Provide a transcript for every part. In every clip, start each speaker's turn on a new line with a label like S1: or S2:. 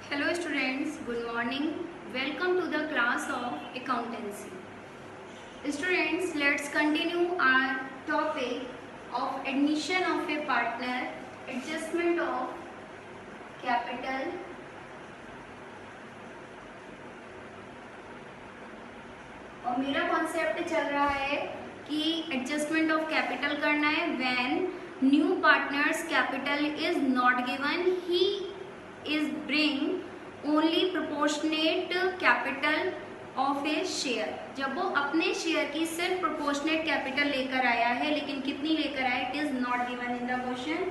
S1: Hello students, good morning. Welcome to the class of accountancy. Students, let's continue our topic of admission of a partner, adjustment of capital, और मेरा concept चल रहा है कि adjustment of capital करना है when new partners capital is not given, he is bring only proportionate capital of A share. जब वो अपने शेयर की सिर्फ प्रोपोर्शनेट कैपिटल लेकर आया है, लेकिन कितनी लेकर आया, it is not given in the question.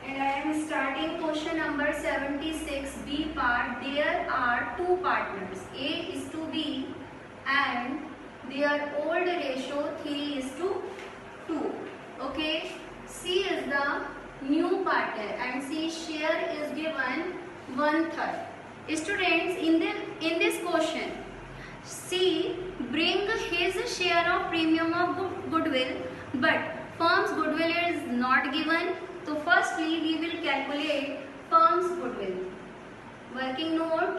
S1: And I am starting question number 76, B part. There are two partners, A is to B, and their old ratio 3:2. Okay, C is the new partner and C share is given 1/3. Students, in this question, C bring his share of premium of goodwill, but firm's goodwill is not given. तो firstly we will calculate firm's goodwill, working note,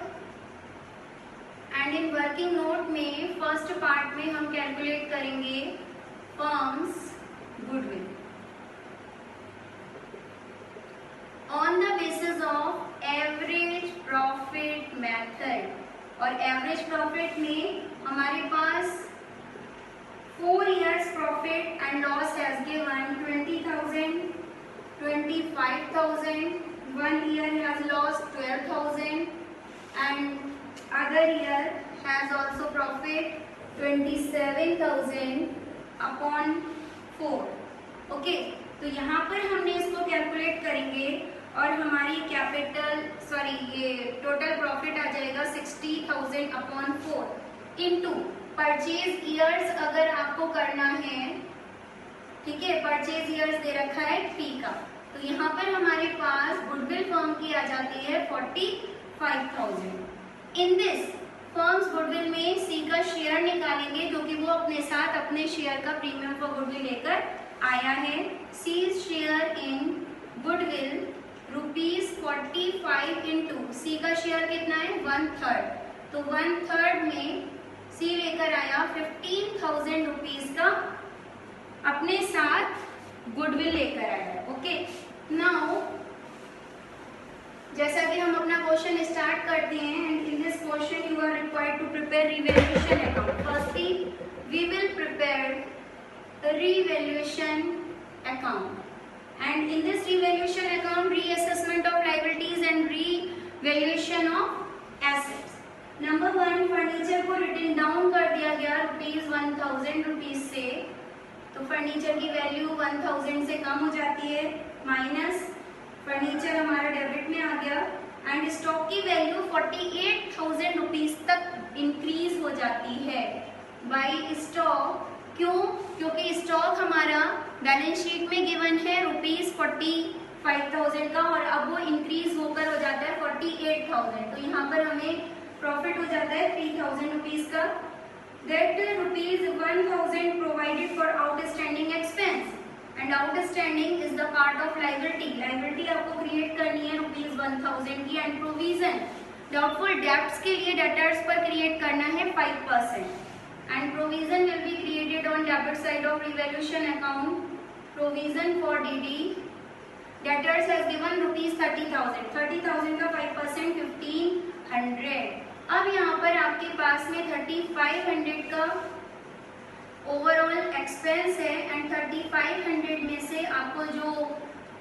S1: and in working note में first part में हम calculate करेंगे firm's goodwill on the basis of average profit method. और average profit में हमारे पास 4 years profit and loss has given 20,000, 25,000, 1 year has lost 12,000 and other year has also profit 27,000 upon 4. Okay, तो यहाँ पर हमने इसको कैलकुलेट करेंगे और हमारी ये टोटल प्रॉफिट आ जाएगा 60,000 अपॉन 4 इंटू परचेज ईयर्स अगर आपको करना है, ठीक है, परचेज ईयर्स दे रखा है 3 का, तो यहाँ पर हमारे पास गुडविल फर्म की आ जाती है 45,000। इन दिस फर्म्स गुडविल में सी का शेयर निकालेंगे क्योंकि वो अपने साथ अपने शेयर का प्रीमियम फॉर गुडविल लेकर आया है। C share in goodwill ₹45 into सी का शेयर कितना है 1/3, तो 1/3 में सी लेकर आया 15,000 रुपीज का अपने साथ गुडविल लेकर आया। ओके, नाउ जैसा कि हम अपना क्वेश्चन स्टार्ट करते हैं, and in this question you are required to prepare revaluation account. Firstly we will prepare revaluation account, and in this revaluation account reassessment of liabilities and revaluation of assets. Number 1, furniture को written down कर दिया गया ₹1,000 से, तो furniture की value 1000 से कम हो जाती है, माइनस फर्नीचर हमारा डेबिट में आ गया, एंड स्टॉक की वैल्यू 48,000 रुपीज तक इंक्रीज हो जाती है बाय स्टॉक। क्यों? क्योंकि स्टॉक हमारा बैलेंस शीट में गिवन है ₹45,000 का, और अब वो इंक्रीज होकर हो जाता है 48,000, तो यहाँ पर हमें प्रॉफिट हो जाता है 3,000 रुपीज का। That ₹1,000 provided for outstanding expense, and outstanding is the part of liability. Liability आपको क्रिएट करनी है ₹1,000 की, and provision doubtful debts के लिए debtors पर क्रिएट करना है 5%, and provision will be created on debit side of revaluation account. Provision for DD debtors has given ₹30,000, 30,000 का 5% 1,500। अब यहाँ पर आपके पास में 3,500 का ओवरऑल एक्सपेंस है, एंड 3,500 में से आपको जो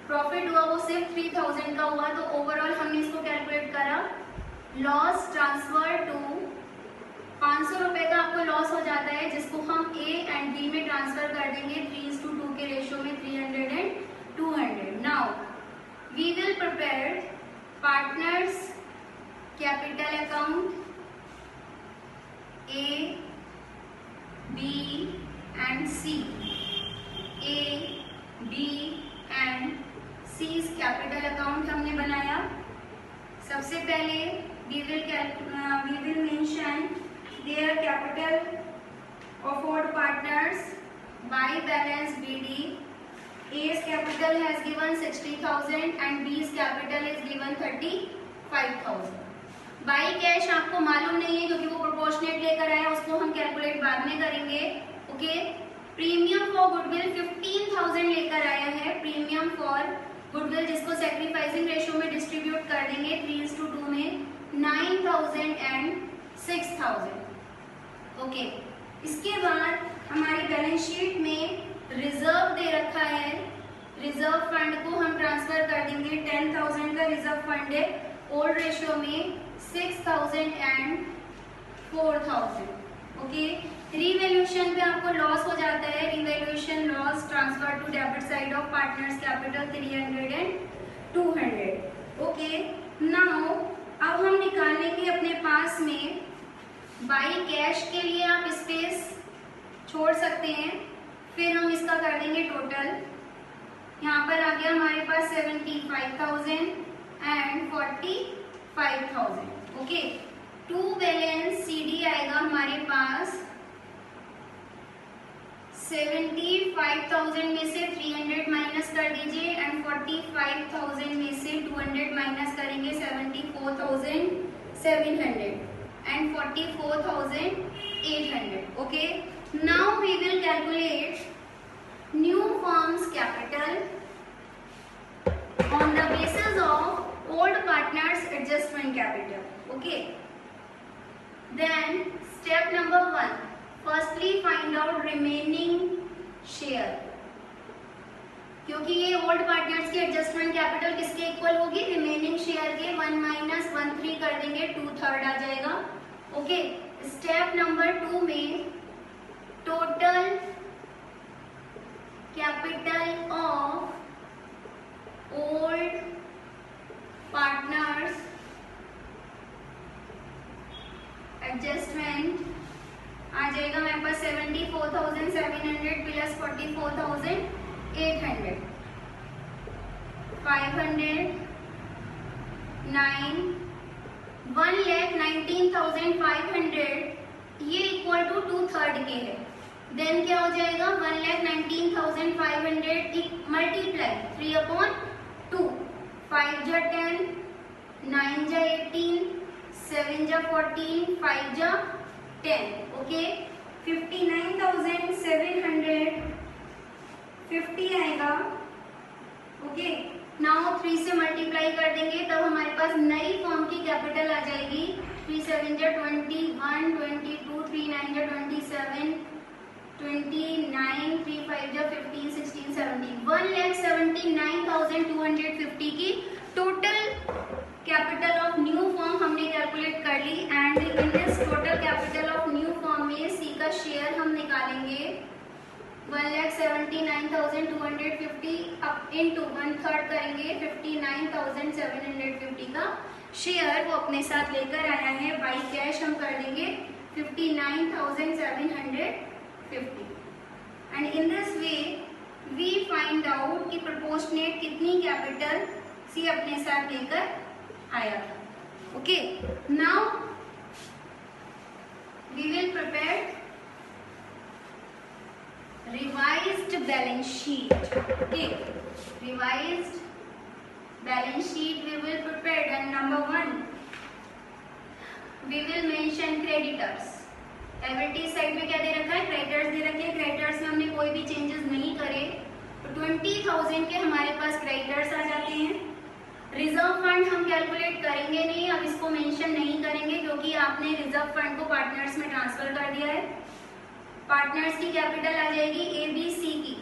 S1: प्रॉफिट हुआ वो सिर्फ 3,000 का हुआ, तो ओवरऑल हमने इसको कैलकुलेट करा। लॉस ट्रांसफर टू 500 रुपए का आपको लॉस हो जाता है, जिसको हम ए एंड बी में ट्रांसफर कर देंगे 3:2 के रेशियो में, 300 and 200। Now we will prepare partners capital account A, B and C. A, B and C's capital account हमने बनाया। सबसे पहले we will mention their capital of all partners by balance BD A's capital has given 60,000 and B's capital is given 35,000. By cash आपको मालूम नहीं है क्योंकि वो प्रोपोर्शनेट लेकर आया, उसको हम कैलकुलेट बाद में करेंगे. ओके. प्रीमियम फॉर गुडविल 15,000 लेकर आया है. प्रीमियम फॉर गुडविल जिसको सैक्रिफाइसिंग रेशियो में डिस्ट्रीब्यूट कर देंगे 3:2 में 9,000 एंड 6,000. ओके. इसके बाद हमारी बैलेंस शीट में रिजर्व दे रखा है. रिजर्व फंड को हम ट्रांसफर कर देंगे. 10,000 का रिजर्व फंड है. ओल्ड रेशियो में 6,000 एंड 4,000. ओके. रिवैल्यूएशन पे आपको लॉस हो जाता है. Revaluation loss transfer to debit side of partners capital 300 and 200. Okay. Now अब हम निकाल लेंगे अपने पास में बाई कैश के लिए आप स्पेस छोड़ सकते हैं. फिर हम इसका कर देंगे टोटल. यहाँ पर आ गया हमारे पास 75,000 and 45,000. Okay. To balance C D हमारे पास 75,000 में से 300 माइनस कर दीजिए एंड 45,000 में से 200 माइनस करेंगे 74,700 and 44,800. Okay. Now we will calculate new firm's capital on the basis of old partners adjustment capital. Okay. Then step number 1. Firstly find out remaining share. क्योंकि ये ओल्ड पार्टनर्स की adjustment capital किसके equal होगी? Remaining share के 1 minus 1/3 कर देंगे 2/3 आ जाएगा. Okay. Step number 2 में total capital of old partners adjustment आ जाएगा हमारे पास 74,700 प्लस 44,800 500 9 1,19,500 ये इक्वल टू 2/3 के है. देन क्या हो जाएगा 1,19,500 मल्टीप्लाई 3/2 5 जा 10 9 जा 18 7 जा 14 5 जा 10. ओके. 59,750 आएगा. ओके. नाउ 3 से मल्टीप्लाई कर देंगे तब हमारे पास नई फर्म की कैपिटल आ जाएगी 3 7 जा 21 22 3 9 जा 27 29 3 5 जा 15 16 17 1,79,250 की total capital of new firm हमने कैलकुलेट कर ली. And in this total capital of new firm में सी का शेयर हम निकालेंगे 1,79,250 अप इनटू 1/3 करेंगे 59,750 का शेयर वो अपने साथ लेकर आया है. बाई कैश हम कर देंगे 59,750. And in this way we find out कि प्रोपोर्शनेट कितनी कैपिटल सी अपने साथ लेकर आया था. Okay. Now we will prepare revised balance sheet. Okay. Revised balance sheet we will prepare. And number 1 we will mention creditors. Liability side में क्या दे रखा है? क्रेडिटर्स दे रखे हैं. क्रेडिटर्स में हमने कोई भी चेंजेस नहीं करे तो 20,000 के हमारे पास क्रेडिटर्स आ जाते हैं. रिजर्व फंड हम कैलकुलेट करेंगे नहीं, अब इसको मेंशन नहीं करेंगे क्योंकि आपने रिजर्व फंड को पार्टनर्स में ट्रांसफर कर दिया है. पार्टनर्स की कैपिटल आ जाएगी ABC की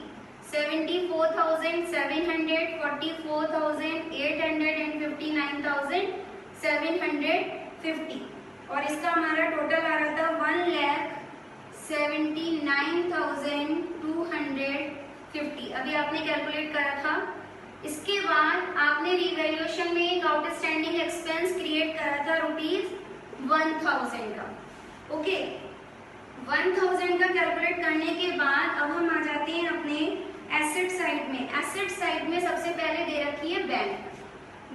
S1: 74,700 44,800 एंड 59,750 और इसका हमारा टोटल आ रहा था 1,79,250. अभी आपने कैलकुलेट करा था. इसके बाद आपने रिवैल्यूएशन में एक आउटस्टैंडिंग एक्सपेंस क्रिएट करा था ₹1,000 का. ओके. 1,000 का कैलकुलेट करने के बाद अब हम आ जाते हैं अपने एसेट साइड में. एसेट साइड में सबसे पहले दे रखी है बैंक.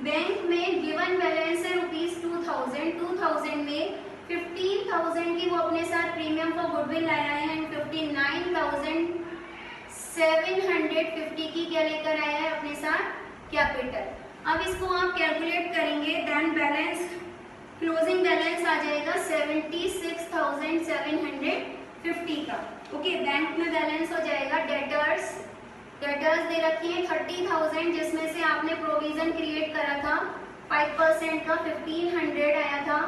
S1: बैंक में गिवन बैलेंस है ₹2,000. 2,000 में 15,000 की वो अपने साथ प्रीमियम फॉर गुडविल लाया है एंड 59,750 750 की क्या लेकर आया है अपने साथ कैपिटल। अब इसको आप कैलकुलेट करेंगे, देन बैलेंस क्लोजिंग बैलेंस आ जाएगा 76,750 का। ओके, बैंक में बैलेंस हो जाएगा डेटर्स दे रखी है 30,000, जिसमें से आपने प्रोविजन क्रिएट करा था 5% का 1500 आया था,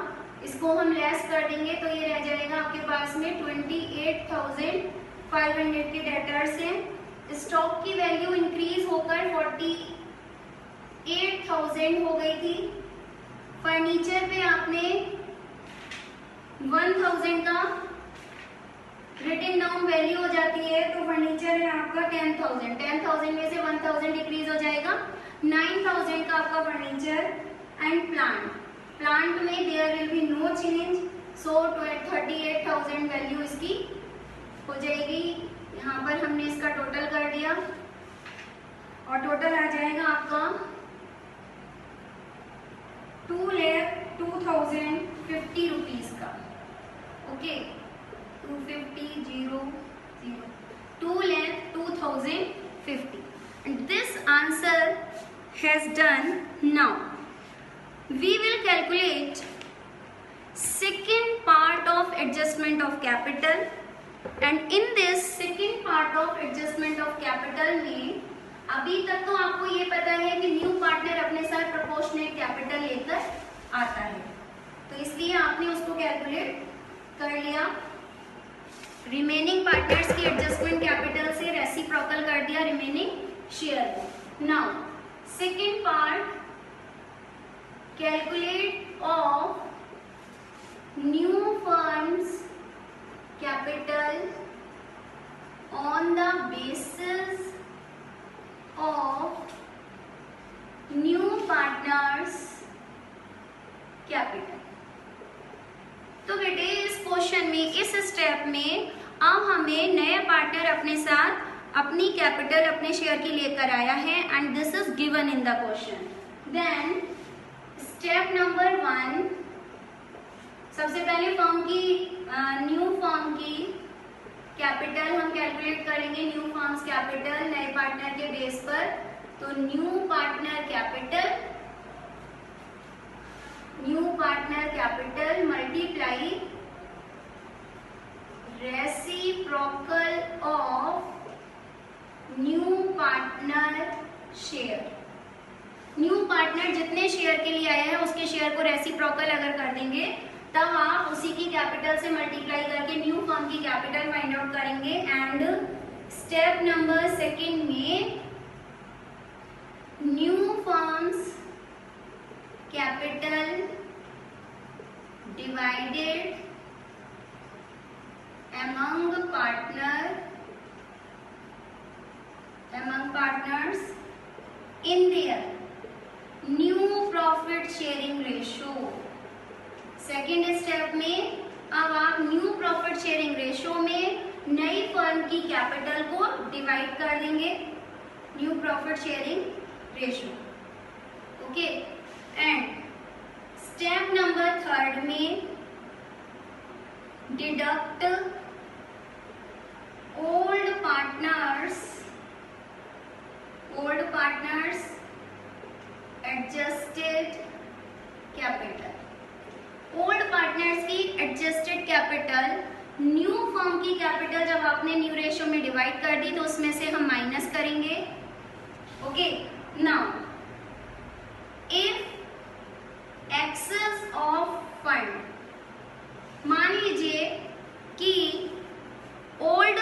S1: इसको हम लेस कर देंगे तो ये रह जाएगा आपके पास में 28,500 के डेटर्स हैं। स्टॉक की वैल्यू इंक्रीज होकर 48,000 हो गई थी। फर्नीचर पे आपने 1000 का रिटन डाउन वैल्यू हो जाती है, तो फर्नीचर है आपका 10,000 में से 1000 डिक्रीज हो जाएगा, 9000 का आपका फर्नीचर। एंड प्लांट में there will be no change, so 38,000 value इसकी हो जाएगी। यहाँ पर हमने इसका टोटल कर दिया और टोटल आ जाएगा आपका 2,02,050 रुपीज का। Okay, 2,02,050 and this answer has done. Now we will calculate second part of adjustment of capital, and in this second part of adjustment of capital में अभी तक तो आपको ये पता है कि न्यू पार्टनर अपने साथ प्रोपोर्शनेट कैपिटल लेकर आता है, तो इसलिए आपने उसको कैलकुलेट कर लिया। रिमेनिंग पार्टनर्स की एडजस्टमेंट कैपिटल से रेसिप्रोकल कर दिया रिमेनिंग शेयर को। Now second part, calculate of new firm's capital on the basis of new partners capital। तो बेटे इस क्वेश्चन में, इस स्टेप में अब हमें नया पार्टनर अपने साथ अपनी कैपिटल अपने शेयर की लेकर आया है, and this is given in the question. Then step number 1, सबसे पहले फर्म की न्यू फर्म की कैपिटल हम कैलकुलेट करेंगे, न्यू फर्म्स कैपिटल नए पार्टनर के बेस पर। तो new partner capital multiply reciprocal of new partner share. New partner जितने शेयर के लिए आया है उसके शेयर को रेसिप्रोकल अगर कर देंगे तब आप उसी की कैपिटल से मल्टीप्लाई करके न्यू फर्म की कैपिटल फाइंड आउट करेंगे। एंड स्टेप नंबर 2 में new firm's capital divided among partners in their new profit sharing ratio। Second step में अब आप न्यू प्रॉफिट शेयरिंग रेशियो में नई फर्म की कैपिटल को डिवाइड कर देंगे, new profit sharing ratio. Okay, and step number 3 में deduct old partners adjusted capital. Old partners की एडजस्टेड कैपिटल न्यू फर्म की कैपिटल जब आपने न्यू रेशियो में डिवाइड कर दी तो उसमें से हम माइनस करेंगे। Okay, now if excess of fund, मान लीजिए कि ओल्ड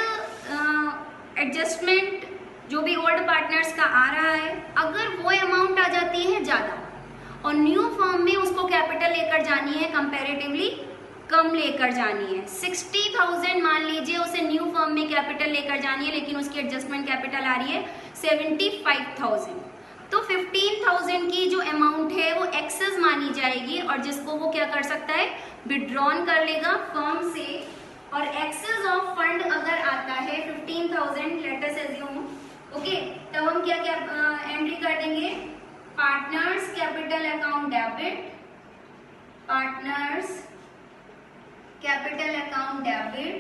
S1: एडजस्टमेंट जो भी ओल्ड पार्टनर्स का आ रहा है, अगर वो अमाउंट आ जाती है ज्यादा और न्यू फर्म में उसको कैपिटल लेकर जानी है कंपैरेटिवली कम लेकर जानी है, 60,000 मान लीजिए उसे न्यू फर्म में कैपिटल लेकर जानी है, लेकिन उसकी एडजस्टमेंट कैपिटल आ रही है 75,000, तो 15,000 की जो अमाउंट है वो एक्सेस मानी जाएगी और जिसको वो क्या कर सकता है, विड्रॉन कर लेगा फर्म से। और एक्सेस ऑफ फंड अगर आता है 15,000 लेट अस अज्यूम, ओके, तब हम क्या एंट्री कर देंगे, partners capital account debit, partners capital account debit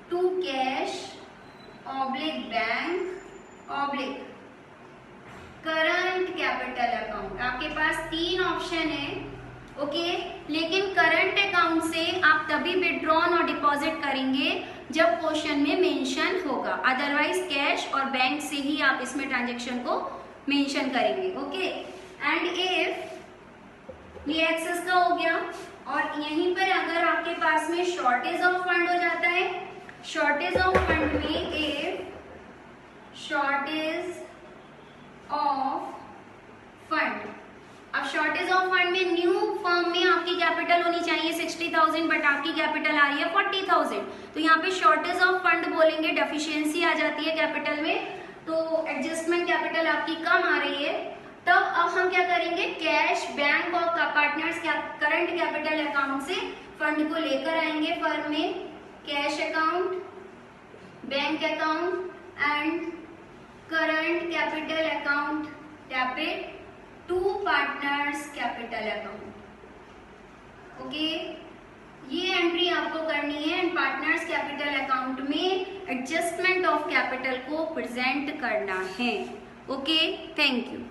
S1: to cash oblique bank oblique current capital account. आपके पास 3 ऑप्शन है, ओके। लेकिन करंट अकाउंट से आप तभी विड्रॉन और डिपॉजिट करेंगे जब क्वेश्चन में मेंशन होगा, अदरवाइज कैश और बैंक से ही आप इसमें ट्रांजेक्शन को मेंशन करेंगे, ओके। एंड इफ ये एक्सेस का हो गया, और यहीं पर अगर आपके पास में शॉर्टेज ऑफ फंड हो जाता है, शॉर्टेज ऑफ फंड में इफ शॉर्टेज ऑफ फंड, अब शॉर्टेज ऑफ फंड में न्यू फर्म में आपकी कैपिटल होनी चाहिए 60,000, बट आपकी कैपिटल आ रही है 40,000, तो यहाँ पे शॉर्टेज ऑफ फंड बोलेंगे, डेफिशिएंसी आ जाती है कैपिटल में, तो एडजस्टमेंट कैपिटल आपकी कम आ रही है। तब अब हम क्या करेंगे, कैश, बैंक और पार्टनर्स करंट कैपिटल अकाउंट से फंड को लेकर आएंगे फर्म में, cash account, bank account and current capital account debit to partners capital account, okay. ये एंट्री आपको करनी है एंड पार्टनर्स कैपिटल अकाउंट में एडजस्टमेंट ऑफ कैपिटल को प्रेजेंट करना है, ओके। Thank you.